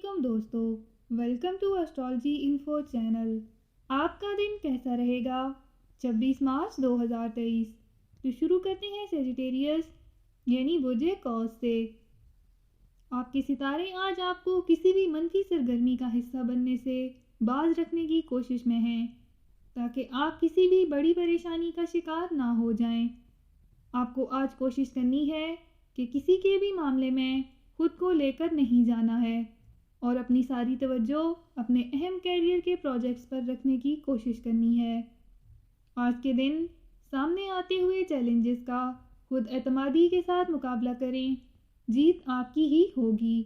علیکم دوستو، welcome to astrology info channel. آپ کا دن کیسا رہے گا؟ 26 مارچ 2023 تو شروع کرتے ہیں سیجیٹیریس یعنی بوجھے کاز سے۔ آپ کے ستارے آج آپ کو کسی بھی منفی سرگرمی کا حصہ بننے سے باز رکھنے کی کوشش میں ہیں تاکہ آپ کسی بھی بڑی پریشانی کا شکار نہ ہو جائیں۔ آپ کو آج کوشش کرنی ہے کہ کسی کے بھی معاملے میں خود کو لے کر نہیں جانا ہے اور اپنی ساری توجہ اپنے اہم کیریئر کے پروجیکٹس پر رکھنے کی کوشش کرنی ہے۔ آج کے دن سامنے آتے ہوئے چیلنجز کا خود اعتمادی کے ساتھ مقابلہ کریں، جیت آپ کی ہی ہوگی۔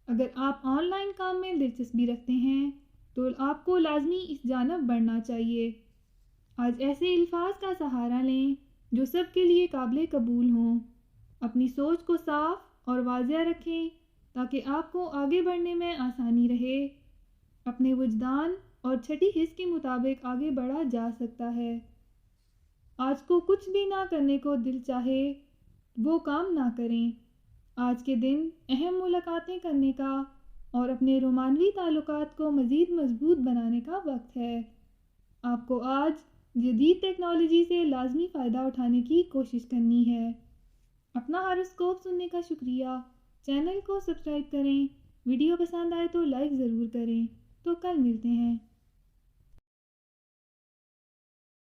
اگر آپ آن لائن کام میں دلچسپی رکھتے ہیں تو آپ کو لازمی اس جانب بڑھنا چاہیے۔ آج ایسے الفاظ کا سہارا لیں جو سب کے لیے قابل قبول ہوں۔ اپنی سوچ کو صاف اور واضح رکھیں تاکہ آپ کو آگے بڑھنے میں آسانی رہے۔ اپنے وجدان اور چھٹی حس کے مطابق آگے بڑھا جا سکتا ہے۔ آج کو کچھ بھی نہ کرنے کو دل چاہے وہ کام نہ کریں۔ آج کے دن اہم ملاقاتیں کرنے کا اور اپنے رومانوی تعلقات کو مزید مضبوط بنانے کا وقت ہے۔ آپ کو آج جدید ٹیکنالوجی سے لازمی فائدہ اٹھانے کی کوشش کرنی ہے۔ اپنا ہاروسکوپ سننے کا شکریہ۔ چینل کو سبسکرائب کریں۔ ویڈیو پسند آئے تو لائک ضرور کریں۔ تو کل ملتے ہیں۔